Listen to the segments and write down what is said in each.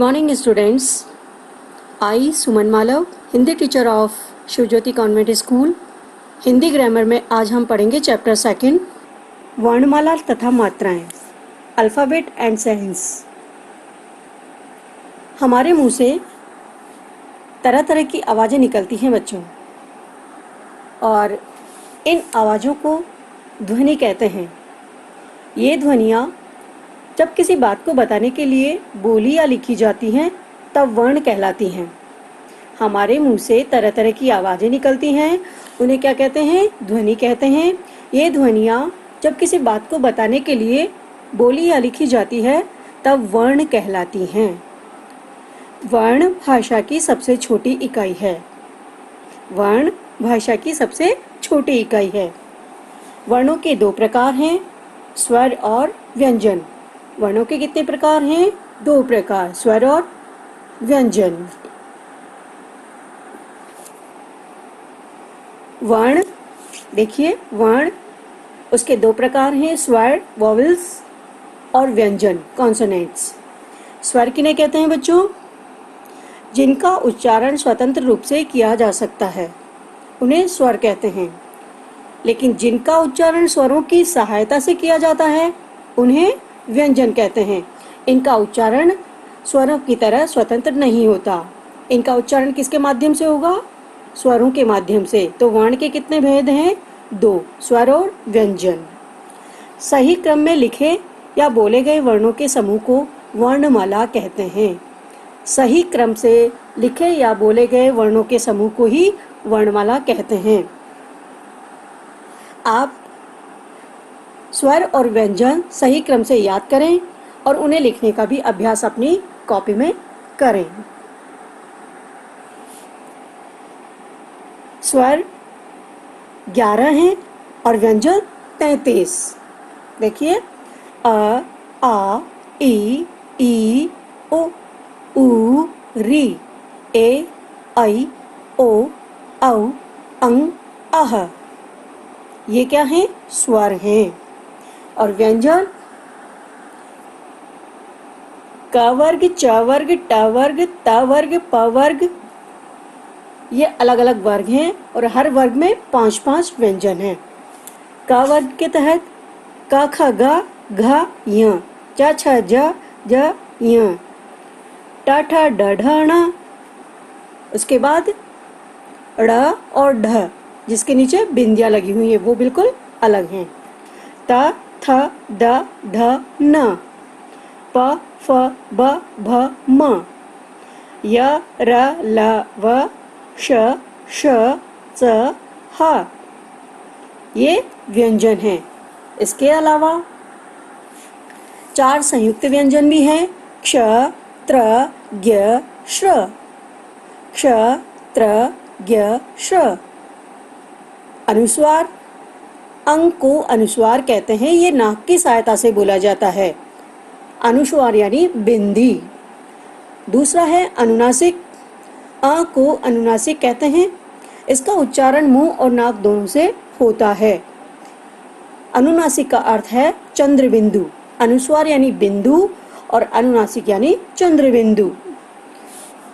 morning, students. I, Suman Malav, Hindi teacher of Shivjyoti convent school, Hindi grammar में आज हम पढ़ेंगे चैप्टर 2 वर्णमाला तथा मात्राएं, अल्फ़ाबेट एंड साइंस। हमारे मुंह से तरह तरह की आवाज़ें निकलती हैं बच्चों, और इन आवाज़ों को ध्वनि कहते हैं। ये ध्वनियाँ जब किसी बात को बताने के लिए बोली या लिखी जाती हैं तब वर्ण कहलाती हैं। हमारे मुंह से तरह तरह की आवाज़ें निकलती हैं, उन्हें क्या कहते हैं? ध्वनि कहते हैं। ये ध्वनियाँ जब किसी बात को बताने के लिए बोली या लिखी जाती है तब वर्ण कहलाती हैं। वर्ण भाषा की सबसे छोटी इकाई है। वर्ण भाषा की सबसे छोटी इकाई है। वर्णों के 2 प्रकार हैं, स्वर और व्यंजन। वर्णों के कितने प्रकार हैं? 2 प्रकार, स्वर और व्यंजन। वर्ण देखिए, वर्ण उसके 2 प्रकार हैं, स्वर वॉवेल्स और व्यंजन कॉन्सोनेंट्स। स्वर किन्हें कहते हैं बच्चों? जिनका उच्चारण स्वतंत्र रूप से किया जा सकता है उन्हें स्वर कहते हैं, लेकिन जिनका उच्चारण स्वरों की सहायता से किया जाता है उन्हें व्यंजन कहते हैं। इनका उच्चारण स्वरों की तरह स्वतंत्र नहीं होता। इनका उच्चारण किसके माध्यम से होगा? स्वरों के माध्यम से। तो वर्ण के कितने भेद हैं? 2, स्वर और व्यंजन। सही क्रम में लिखे या बोले गए वर्णों के समूह को वर्णमाला कहते हैं। सही क्रम से लिखे या बोले गए वर्णों के समूह को ही वर्णमाला कहते हैं। आप स्वर और व्यंजन सही क्रम से याद करें और उन्हें लिखने का भी अभ्यास अपनी कॉपी में करें। स्वर 11 हैं और व्यंजन 33। देखिए, अ, आ, ई, ओ, ऊ, री, ए, ऐ, ओ, औ, अं, अह। ये क्या हैं? स्वर हैं। और व्यंजन क वर्ग, च वर्ग, ट वर्ग, त वर्ग, प वर्ग, ये अलग अलग वर्ग हैं और हर वर्ग में 5-5 व्यंजन हैं। क वर्ग के तहत क, ख, ग, घ, य, च, छ, ज, य, ट, ठ, ड, ढ, ण। उसके बाद ड़ और ढ, जिसके नीचे बिंदियाँ लगी हुई हैं, वो बिल्कुल अलग हैं। त, थ, द, ध, न, प, फ, ब, भ, म, य, र, ल, व, श, श, च, ह। ये व्यंजन हैं। इसके अलावा 4 संयुक्त व्यंजन भी हैं, क्ष, त्र, ज्ञ, श्र। क्ष, त्र, ज्ञ, श्र। अनुस्वार, अंग को अनुस्वार कहते हैं। ये नाक की सहायता से बोला जाता है। अनुस्वार यानी बिंदी। दूसरा है अनुनासिक। अ को अनुनासिक कहते हैं। इसका उच्चारण मुंह और नाक दोनों से होता है। अनुनासिक का अर्थ है चंद्र बिंदु। अनुस्वार यानी बिंदु और अनुनासिक यानी चंद्र बिंदु।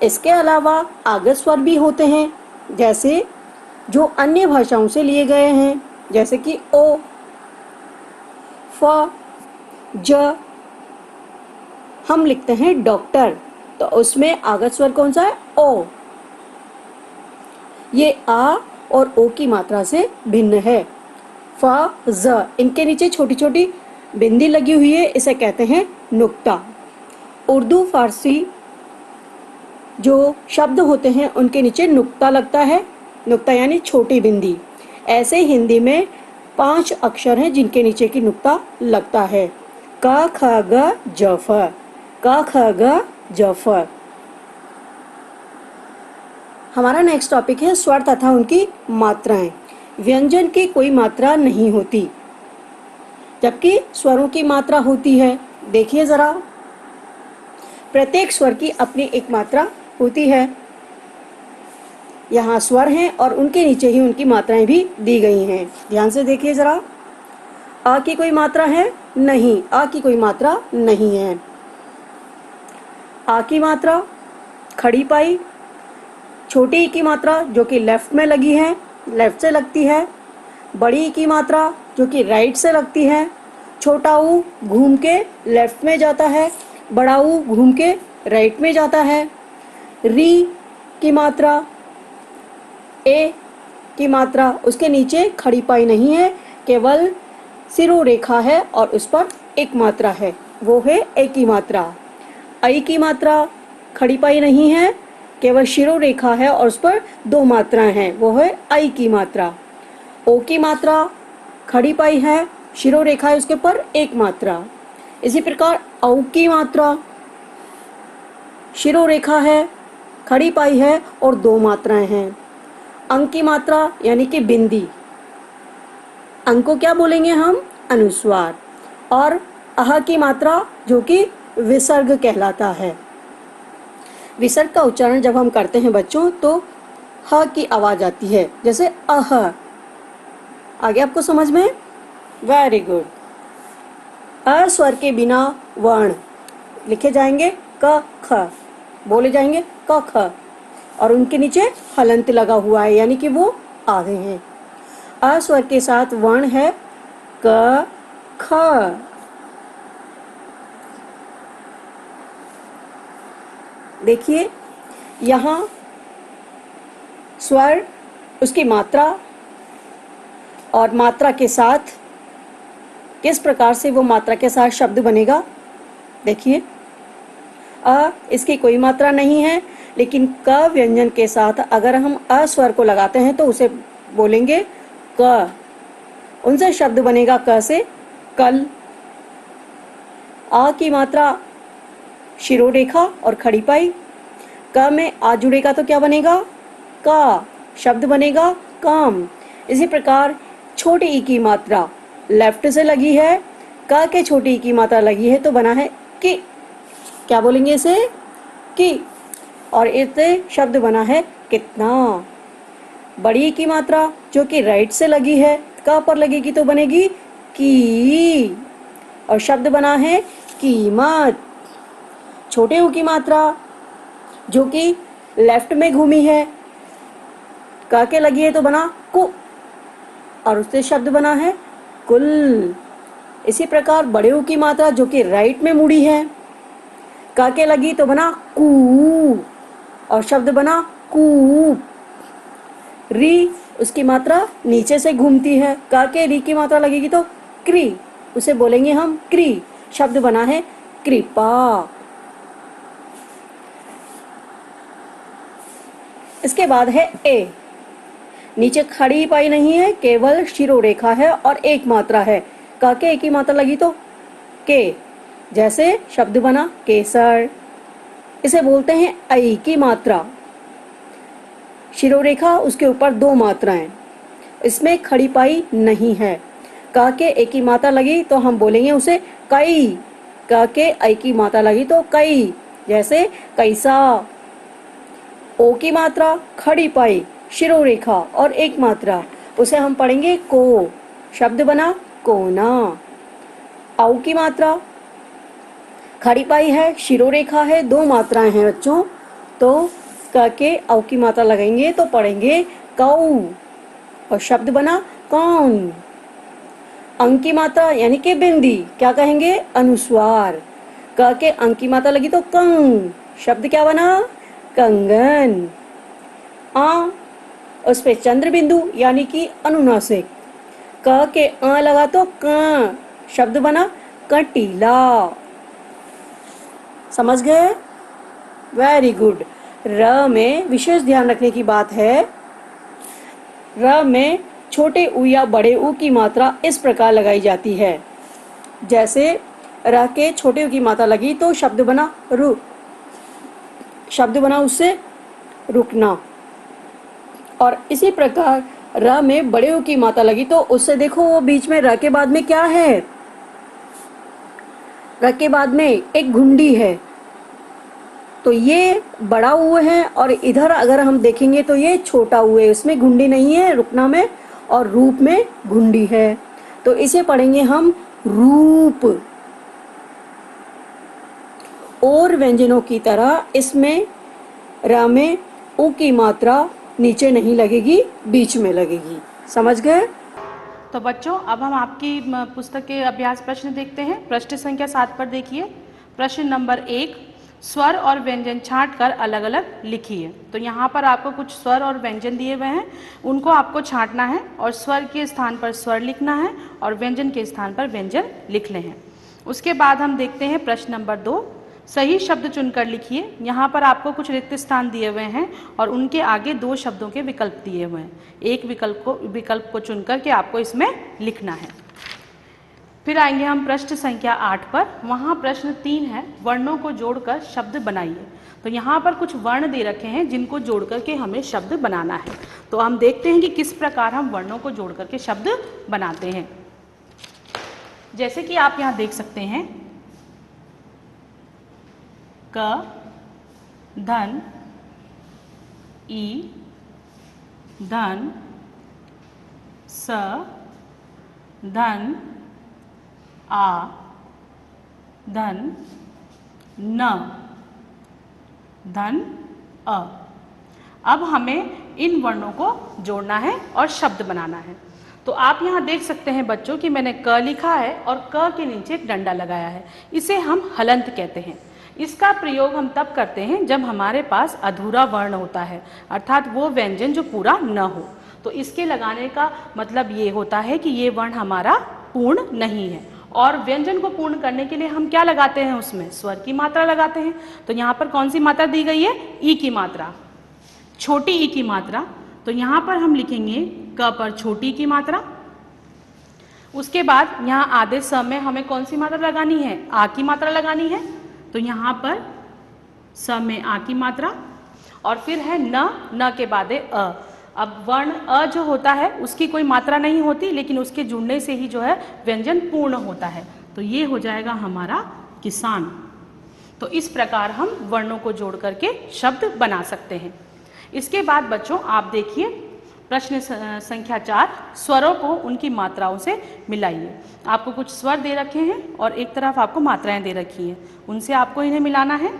इसके अलावा आगत स्वर भी होते हैं, जैसे जो अन्य भाषाओं से लिए गए हैं, जैसे कि ओ, फ, ज। हम लिखते हैं डॉक्टर, तो उसमें आगत स्वर कौन सा है? ओ। ये आ और ओ की मात्रा से भिन्न है। फ, ज, इनके नीचे छोटी छोटी बिंदी लगी हुई है, इसे कहते हैं नुक्ता। उर्दू फारसी जो शब्द होते हैं उनके नीचे नुक्ता लगता है। नुक्ता यानी छोटी बिंदी। ऐसे हिंदी में 5 अक्षर हैं जिनके नीचे की नुक्ता लगता है। क, ख, ग, ज, फ। क, ख, ग, ज, फ। हमारा नेक्स्ट टॉपिक है स्वर तथा उनकी मात्राएं। व्यंजन की कोई मात्रा नहीं होती, जबकि स्वरों की मात्रा होती है। देखिए जरा, प्रत्येक स्वर की अपनी एक मात्रा होती है। यहाँ स्वर हैं और उनके नीचे ही उनकी मात्राएं भी दी गई हैं। ध्यान से देखिए जरा, अ की कोई मात्रा है? नहीं, अ की कोई मात्रा नहीं है। आ की मात्रा खड़ी पाई, छोटी ई की मात्रा जो कि लेफ्ट में लगी है, लेफ्ट से लगती है, बड़ी ई की मात्रा जो कि राइट से लगती है, छोटा ऊ घूम के लेफ्ट में जाता है, बड़ा ऊ घूम के राइट में जाता है। री की मात्रा, ए की मात्रा, उसके नीचे खड़ी पाई नहीं है, केवल सिरोरेखा है और उस पर एक मात्रा है, वो है ए की मात्रा। आई की मात्रा खड़ी पाई नहीं है, केवल शिरोरेखा है और उस पर दो मात्राएं हैं, वो है आई की मात्रा। ओ की मात्रा खड़ी पाई है, शिरोरेखा है उसके पर एक मात्रा। इसी प्रकार औ की मात्रा शिरोरेखा है, खड़ी पाई है और दो मात्राएं हैं। अंक की मात्रा यानी कि बिंदी, अंक को क्या बोलेंगे हम? अनुस्वार। और अह की मात्रा जो कि विसर्ग कहलाता है। विसर्ग का उच्चारण जब हम करते हैं बच्चों तो ह की आवाज आती है, जैसे अह। आगे आपको समझ में? Very good. अ स्वर के बिना वर्ण लिखे जाएंगे क ख, बोले जाएंगे क ख, और उनके नीचे हलंत लगा हुआ है यानी कि वो आधे हैं। अ स्वर के साथ वर्ण है क ख। देखिए यहाँ स्वर, उसकी मात्रा और मात्रा के साथ किस प्रकार से वो मात्रा के साथ शब्द बनेगा। देखिए इसकी कोई मात्रा नहीं है, लेकिन क व्यंजन के साथ अगर हम अ स्वर को लगाते हैं तो उसे बोलेंगे क। उनसे शब्द बनेगा क से कल। आ की मात्रा शिरोरेखा और खड़ी पाई, क में आ जुड़ेगा तो क्या बनेगा? का। शब्द बनेगा काम। इसी प्रकार छोटी ई की मात्रा लेफ्ट से लगी है, क के छोटी ई की मात्रा लगी है तो बना है कि। क्या बोलेंगे इसे? कि। और इससे शब्द बना है कितना। बड़ी ई की मात्रा जो कि राइट से लगी है, क पर लगेगी तो बनेगी की, और शब्द बना है कीमत। छोटे ऊ की मात्रा जो कि लेफ्ट में घूमी है, क के लगी है तो बना कु, और उससे शब्द बना है कुल। इसी प्रकार बड़े ऊ की मात्रा जो कि राइट में मुड़ी है, क के लगी तो बना कू, और शब्द बना कूप। री उसकी मात्रा नीचे से घूमती है, क के री की मात्रा लगेगी तो क्री, उसे बोलेंगे हम क्री, शब्द बना है कृपा। इसके बाद है ए। नीचे खड़ी पाई नहीं है, केवल शिरोरेखा है और एक मात्रा है, क के एक ही मात्रा लगी तो के, जैसे शब्द बना केसर। इसे बोलते हैं आई की मात्रा। शिरोरेखा उसके ऊपर दो मात्राएं, इसमें खड़ी पाई नहीं है, क के एक ही मात्रा लगी तो हम बोलेंगे उसे कई, क के आई की मात्रा लगी तो कई, जैसे कैसा। ओ की मात्रा खड़ी पाई, शिरोरेखा और एक मात्रा, उसे हम पढ़ेंगे को, शब्द बना कोना। औ की मात्रा खड़ी पाई है, शिरोरेखा है, दो मात्राएं हैं बच्चों, तो क के औ की मात्रा लगाएंगे तो पढ़ेंगे कौ, और शब्द बना कौन। अंक की मात्रा यानी कि बिंदी, क्या कहेंगे? अनुस्वार। क के अंक की मात्रा लगी तो कंग, शब्द क्या बना? कंगन। आ उस पे चंद्र बिंदु यानी कि अनुनासिक, क के अ लगा तो क, शब्द बना कटीला। समझ गए? Very good. र में विशेष ध्यान रखने की बात है, र में छोटे ऊ या बड़े ऊ की मात्रा इस प्रकार लगाई जाती है, जैसे र के छोटे ऊ की मात्रा लगी तो शब्द बना रु, शब्द बना उससे रुकना। और इसी प्रकार र में बड़े ऊ की मात्रा लगी तो उससे देखो वो बीच में र के बाद में क्या है? र के बाद में एक घुंडी है, तो ये बड़ा ऊ है, और इधर अगर हम देखेंगे तो ये छोटा ऊ है, उसमें घुंडी नहीं है, रुकना में और रूप में घुंडी है, तो इसे पढ़ेंगे हम रूप। और व्यंजनों की तरह इसमें र में उ की मात्रा नीचे नहीं लगेगी, बीच में लगेगी। समझ गए? तो बच्चों, अब हम आपकी पुस्तक के अभ्यास प्रश्न देखते हैं। प्रश्न संख्या 7 पर देखिए। प्रश्न नंबर 1, स्वर और व्यंजन छांटकर अलग अलग लिखिए। तो यहाँ पर आपको कुछ स्वर और व्यंजन दिए हुए हैं, उनको आपको छांटना है और स्वर के स्थान पर स्वर लिखना है और व्यंजन के स्थान पर व्यंजन लिखने हैं। उसके बाद हम देखते हैं प्रश्न नंबर 2, सही शब्द चुनकर लिखिए। यहाँ पर आपको कुछ रिक्त स्थान दिए हुए हैं और उनके आगे 2 शब्दों के विकल्प दिए हुए हैं। एक विकल्प को चुनकर के आपको इसमें लिखना है। फिर आएंगे हम प्रश्न संख्या 8 पर। वहाँ प्रश्न 3 है, वर्णों को जोड़कर शब्द बनाइए। तो यहाँ पर कुछ वर्ण दे रखे हैं जिनको जोड़ करके हमें शब्द बनाना है। तो हम देखते हैं कि किस प्रकार हम वर्णों को जोड़ करके शब्द बनाते हैं। जैसे कि आप यहाँ देख सकते हैं, क, धन, ई, धन, स, धन, आ, धन, न, धन, अ। अब हमें इन वर्णों को जोड़ना है और शब्द बनाना है। तो आप यहाँ देख सकते हैं बच्चों कि मैंने क लिखा है और क के नीचे एक डंडा लगाया है। इसे हम हलंत कहते हैं। इसका प्रयोग हम तब करते हैं जब हमारे पास अधूरा वर्ण होता है, अर्थात वो व्यंजन जो पूरा न हो। तो इसके लगाने का मतलब ये होता है कि ये वर्ण हमारा पूर्ण नहीं है। और व्यंजन को पूर्ण करने के लिए हम क्या लगाते हैं, उसमें स्वर की मात्रा लगाते हैं। तो यहाँ पर कौन सी मात्रा दी गई है? ई की मात्रा, छोटी ई की मात्रा। तो यहाँ पर हम लिखेंगे क पर छोटी की मात्रा। उसके बाद यहाँ आधे स में हमें कौन सी मात्रा लगानी है? आ की मात्रा लगानी है। तो यहाँ पर स में आ की मात्रा और फिर है न के बाद है अ। अब वर्ण अ जो होता है उसकी कोई मात्रा नहीं होती, लेकिन उसके जुड़ने से ही जो है व्यंजन पूर्ण होता है। तो ये हो जाएगा हमारा किसान। तो इस प्रकार हम वर्णों को जोड़ करके शब्द बना सकते हैं। इसके बाद बच्चों आप देखिए प्रश्न संख्या 4, स्वरों को उनकी मात्राओं से मिलाइए। आपको कुछ स्वर दे रखे हैं और एक तरफ आपको मात्राएं दे रखी हैं, उनसे आपको इन्हें मिलाना है।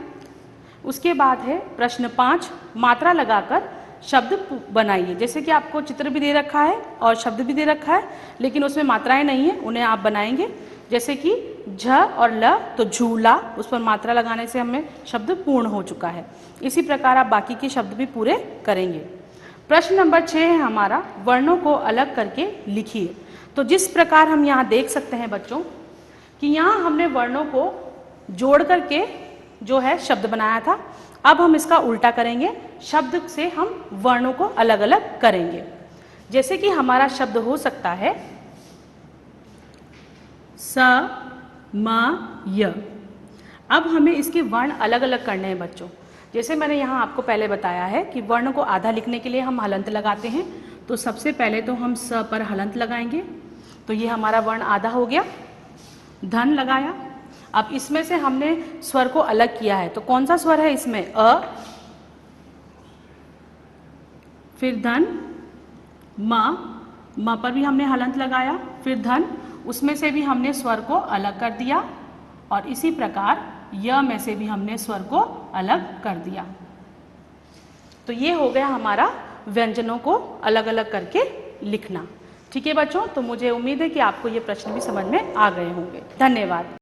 उसके बाद है प्रश्न 5, मात्रा लगाकर शब्द बनाइए। जैसे कि आपको चित्र भी दे रखा है और शब्द भी दे रखा है, लेकिन उसमें मात्राएं नहीं है, उन्हें आप बनाएंगे। जैसे कि झ और ल, तो झूला, उस पर मात्रा लगाने से हमें शब्द पूर्ण हो चुका है। इसी प्रकार आप बाकी के शब्द भी पूरे करेंगे। प्रश्न नंबर 6 है हमारा, वर्णों को अलग करके लिखिए। तो जिस प्रकार हम यहाँ देख सकते हैं बच्चों कि यहाँ हमने वर्णों को जोड़ करके जो है शब्द बनाया था, अब हम इसका उल्टा करेंगे, शब्द से हम वर्णों को अलग अलग करेंगे। जैसे कि हमारा शब्द हो सकता है स, म, य। अब हमें इसके वर्ण अलग अलग करने हैं बच्चों। जैसे मैंने यहाँ आपको पहले बताया है कि वर्ण को आधा लिखने के लिए हम हलंत लगाते हैं। तो सबसे पहले तो हम स पर हलंत लगाएंगे, तो ये हमारा वर्ण आधा हो गया। धन लगाया। अब इसमें से हमने स्वर को अलग किया है, तो कौन सा स्वर है इसमें? अ, फिर धन, म पर भी हमने हलंत लगाया, फिर धन, उसमें से भी हमने स्वर को अलग कर दिया और इसी प्रकार य में से भी हमने स्वर को अलग कर दिया। तो ये हो गया हमारा व्यंजनों को अलग अलग करके लिखना। ठीक है बच्चों, तो मुझे उम्मीद है कि आपको ये प्रश्न भी समझ में आ गए होंगे। धन्यवाद।